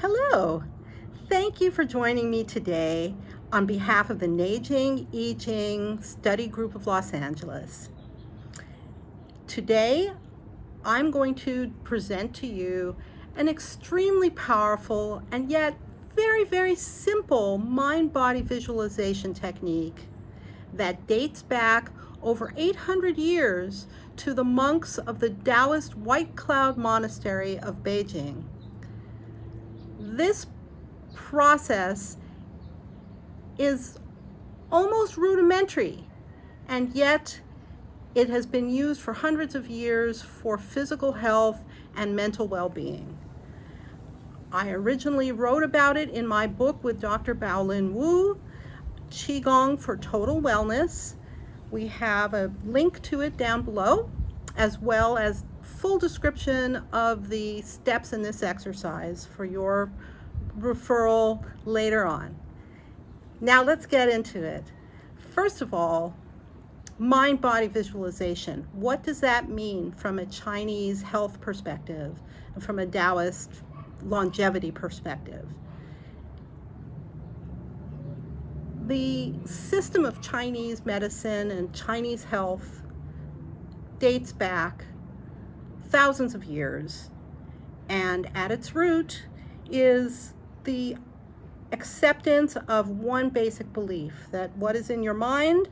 Hello. Thank you for joining me today on behalf of the Neijing, Yijing Study Group of Los Angeles. Today, I'm going to present to you an extremely powerful and yet very simple mind-body visualization technique that dates back over 800 years to the monks of the Taoist White Cloud Monastery of Beijing. This process is almost rudimentary, and yet it has been used for hundreds of years for physical health and mental well-being. I originally wrote about it in my book with Dr. Baolin Wu, Qi Gong for Total Wellness. We have a link to it down below, as well as full description of the steps in this exercise for your referral later on. Now let's get into it. First of all, mind-body visualization. What does that mean from a Chinese health perspective and from a Taoist longevity perspective? The system of Chinese medicine and Chinese health dates back thousands of years, and at its root is the acceptance of one basic belief, that what is in your mind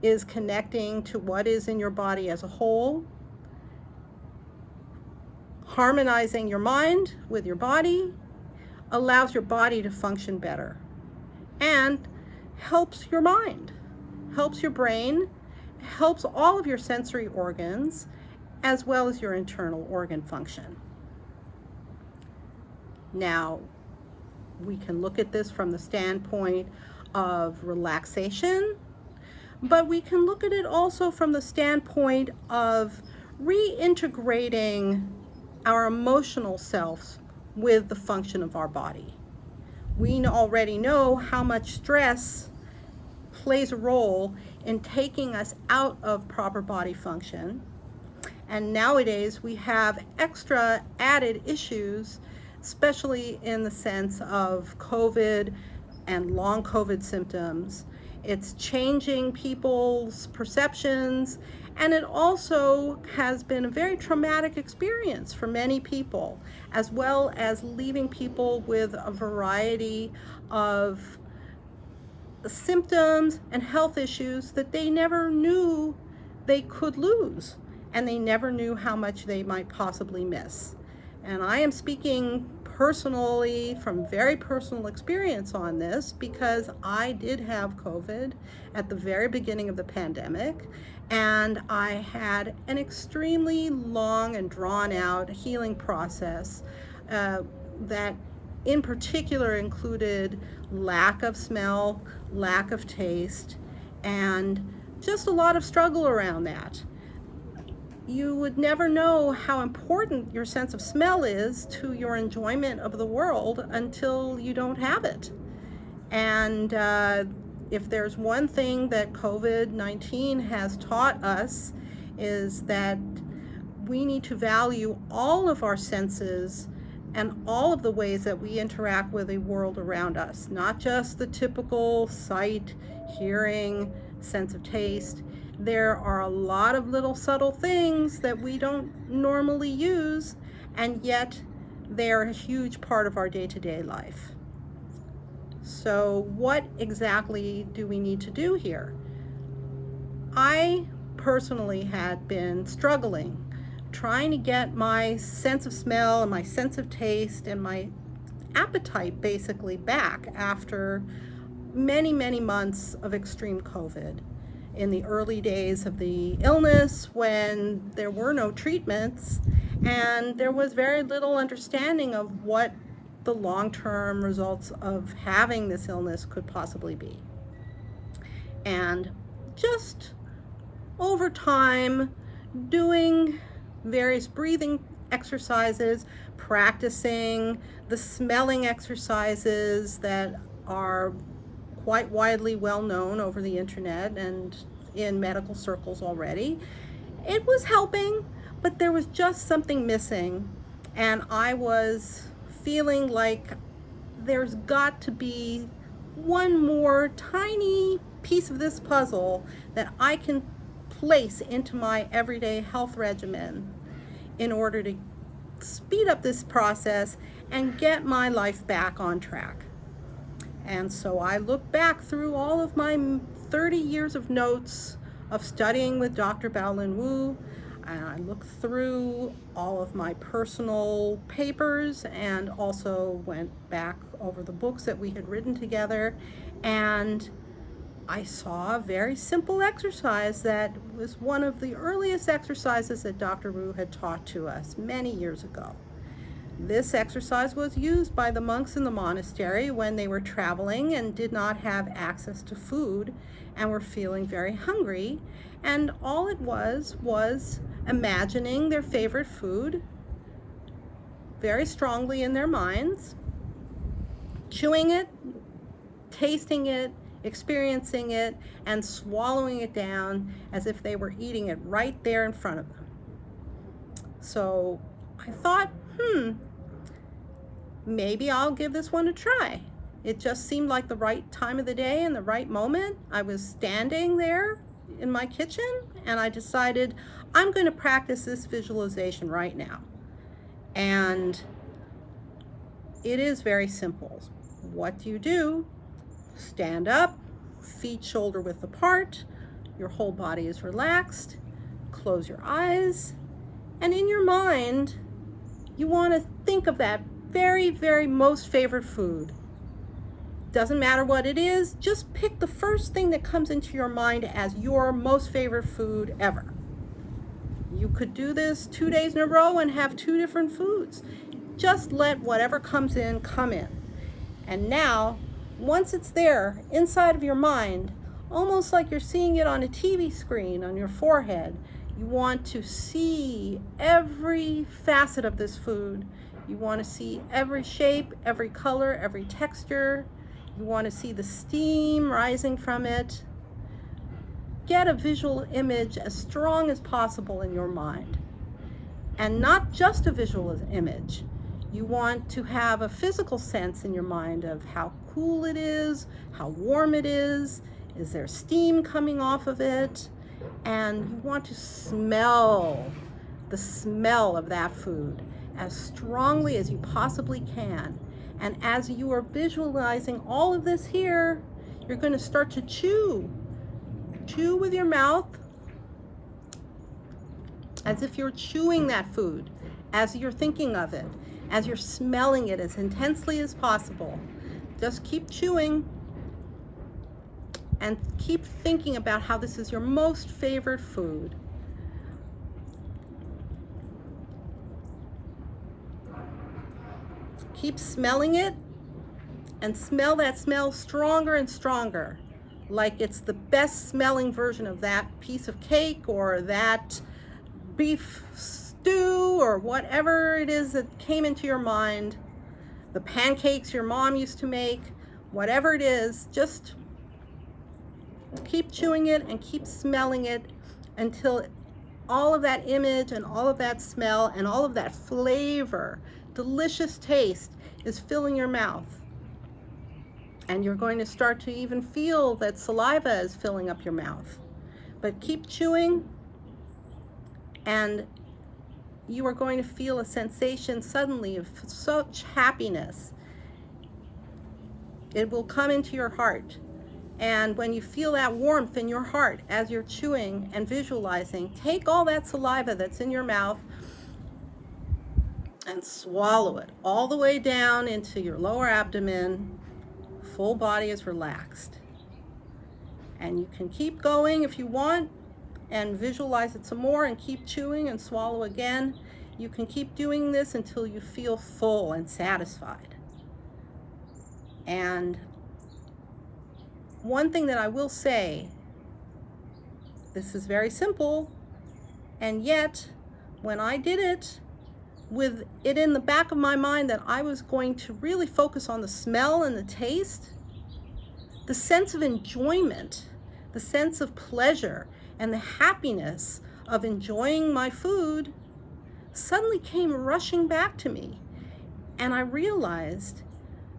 is connecting to what is in your body as a whole. Harmonizing your mind with your body allows your body to function better and helps your mind, helps your brain, helps all of your sensory organs, as well as your internal organ function. Now, we can look at this from the standpoint of relaxation, but we can look at it also from the standpoint of reintegrating our emotional selves with the function of our body. We already know how much stress plays a role in taking us out of proper body function. And nowadays we have extra added issues, especially in the sense of COVID and long COVID symptoms. It's changing people's perceptions, and it also has been a very traumatic experience for many people, as well as leaving people with a variety of symptoms and health issues that they never knew they could lose, and they never knew how much they might possibly miss. And I am speaking personally from very personal experience on this, because I did have COVID at the very beginning of the pandemic, and I had an extremely long and drawn out healing process that in particular included lack of smell, lack of taste, and just a lot of struggle around that. You would never know how important your sense of smell is to your enjoyment of the world until you don't have it. And if there's one thing that COVID-19 has taught us, is that we need to value all of our senses and all of the ways that we interact with the world around us, not just the typical sight, hearing, sense of taste. There are a lot of little subtle things that we don't normally use, and yet they're a huge part of our day-to-day life. So what exactly do we need to do here? I personally had been struggling, trying to get my sense of smell and my sense of taste and my appetite basically back after many months of extreme COVID. In the early days of the illness, when there were no treatments and there was very little understanding of what the long-term results of having this illness could possibly be. And just over time, doing various breathing exercises, practicing the smelling exercises that are quite widely well known over the internet and in medical circles already. It was helping, but there was just something missing, and I was feeling like there's got to be one more tiny piece of this puzzle that I can place into my everyday health regimen in order to speed up this process and get my life back on track. And so I look back through all of my 30 years of notes of studying with Dr. Baolin Wu, and I look through all of my personal papers and also went back over the books that we had written together, and I saw a very simple exercise that was one of the earliest exercises that Dr. Wu had taught to us many years ago. This exercise was used by the monks in the monastery when they were traveling and did not have access to food and were feeling very hungry. And all it was imagining their favorite food very strongly in their minds, chewing it, tasting it, experiencing it, and swallowing it down as if they were eating it right there in front of them. So I thought, maybe I'll give this one a try. It just seemed like the right time of the day and the right moment. I was standing there in my kitchen and I decided I'm going to practice this visualization right now. And it is very simple. What do? Stand up, feet shoulder width apart, your whole body is relaxed, close your eyes, and in your mind, you want to think of that very, very most favorite food. Doesn't matter what it is, just pick the first thing that comes into your mind as your most favorite food ever. You could do this 2 days in a row and have 2 different foods. Just let whatever comes in, come in. And now, once it's there inside of your mind, almost like you're seeing it on a TV screen on your forehead, you want to see every facet of this food. You want to see every shape, every color, every texture. You want to see the steam rising from it. Get a visual image as strong as possible in your mind. And not just a visual image. You want to have a physical sense in your mind of how cool it is, how warm it is there steam coming off of it? And you want to smell the smell of that food as strongly as you possibly can. And as you are visualizing all of this here, you're going to start to chew. Chew with your mouth as if you're chewing that food, as you're thinking of it, as you're smelling it as intensely as possible. Just keep chewing and keep thinking about how this is your most favorite food. Keep smelling it and smell that smell stronger and stronger, like it's the best smelling version of that piece of cake or that beef stew or whatever it is that came into your mind, the pancakes your mom used to make, whatever it is, just keep chewing it and keep smelling it until all of that image and all of that smell and all of that flavor, delicious taste is filling your mouth. And you're going to start to even feel that saliva is filling up your mouth. But keep chewing, and you are going to feel a sensation suddenly of such happiness. It will come into your heart. And when you feel that warmth in your heart as you're chewing and visualizing, take all that saliva that's in your mouth and swallow it all the way down into your lower abdomen. Full body is relaxed. And you can keep going if you want and visualize it some more and keep chewing and swallow again. You can keep doing this until you feel full and satisfied. And one thing that I will say, this is very simple, and yet when I did it, with it in the back of my mind that I was going to really focus on the smell and the taste, the sense of enjoyment, the sense of pleasure, and the happiness of enjoying my food suddenly came rushing back to me. And I realized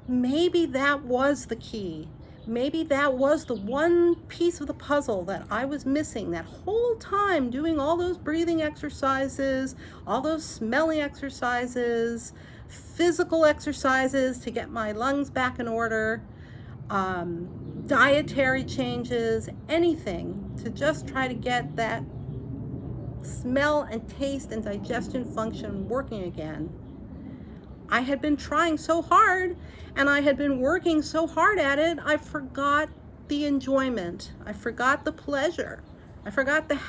maybe that was the key. Maybe that was the one piece of the puzzle that I was missing that whole time, doing all those breathing exercises, all those smelling exercises, physical exercises to get my lungs back in order, dietary changes, anything to just try to get that smell and taste and digestion function working again. I had been trying so hard and I had been working so hard at it, I forgot the enjoyment. I forgot the pleasure. I forgot the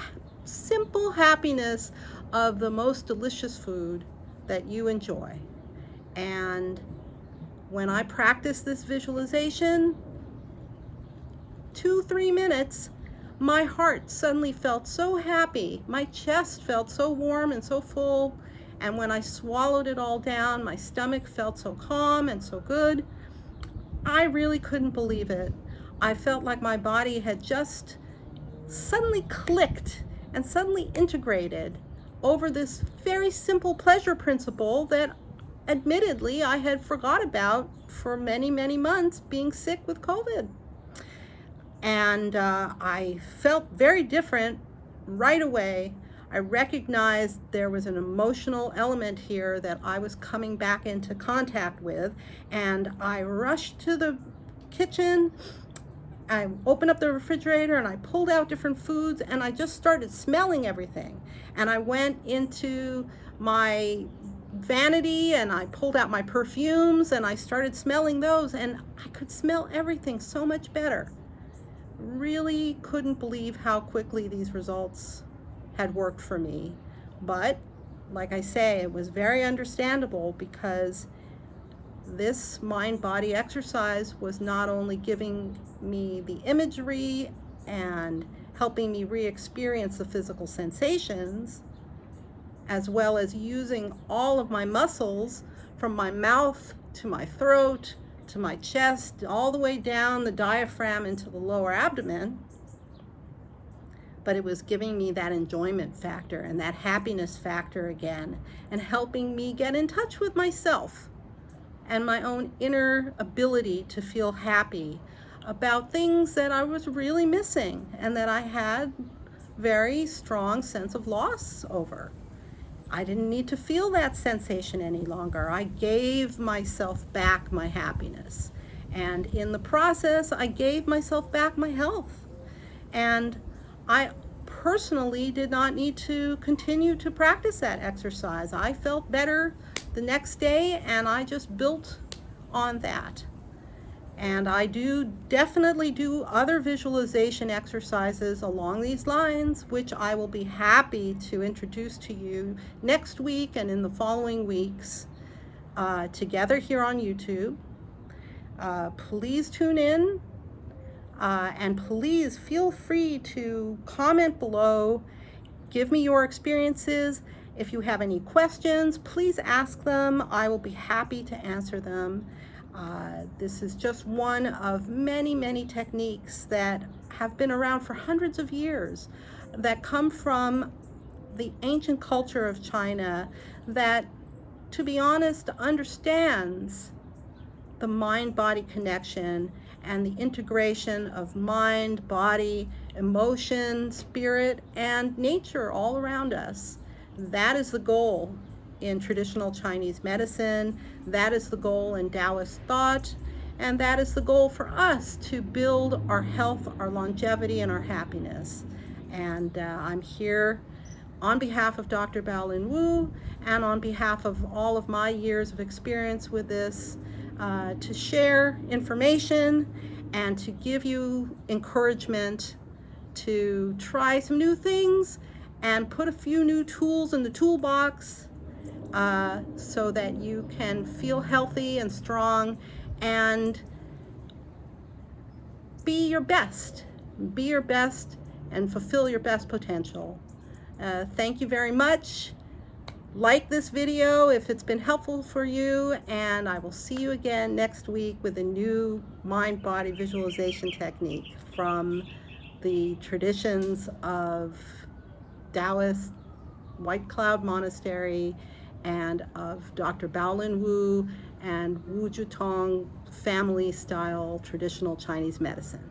simple happiness of the most delicious food that you enjoy. And when I practiced this visualization, 2-3 minutes, my heart suddenly felt so happy. My chest felt so warm and so full. And when I swallowed it all down, my stomach felt so calm and so good. I really couldn't believe it. I felt like my body had just suddenly clicked and suddenly integrated over this very simple pleasure principle that admittedly I had forgot about for many, many months being sick with COVID. And I felt very different right away. I recognized there was an emotional element here that I was coming back into contact with, and I rushed to the kitchen. I opened up the refrigerator and I pulled out different foods and I just started smelling everything. And I went into my vanity and I pulled out my perfumes and I started smelling those, and I could smell everything so much better. Really couldn't believe how quickly these results had worked for me. But like I say, it was very understandable because this mind-body exercise was not only giving me the imagery and helping me re-experience the physical sensations, as well as using all of my muscles from my mouth to my throat to my chest, all the way down the diaphragm into the lower abdomen, but it was giving me that enjoyment factor and that happiness factor again, and helping me get in touch with myself and my own inner ability to feel happy about things that I was really missing and that I had very strong sense of loss over. I didn't need to feel that sensation any longer. I gave myself back my happiness. And in the process, I gave myself back my health. And I personally did not need to continue to practice that exercise. I felt better the next day, and I just built on that. And I do definitely do other visualization exercises along these lines, which I will be happy to introduce to you next week and in the following weeks together here on YouTube. Please tune in. And please feel free to comment below, give me your experiences. If you have any questions, please ask them. I will be happy to answer them. This is just one of many, many techniques that have been around for hundreds of years, that come from the ancient culture of China that, to be honest, understands the mind-body connection and the integration of mind, body, emotion, spirit, and nature all around us. That is the goal in traditional Chinese medicine. That is the goal in Taoist thought. And that is the goal for us, to build our health, our longevity, and our happiness. And I'm here on behalf of Dr. Baolin Wu and on behalf of all of my years of experience with this, to share information and to give you encouragement to try some new things and put a few new tools in the toolbox so that you can feel healthy and strong and be your best and fulfill your best potential. Thank you very much. Like this video if it's been helpful for you, and I will see you again next week with a new mind-body visualization technique from the traditions of Taoist, White Cloud Monastery, and of Dr. Baolin Wu and Wu Jutong family style traditional Chinese medicine.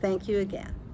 Thank you again.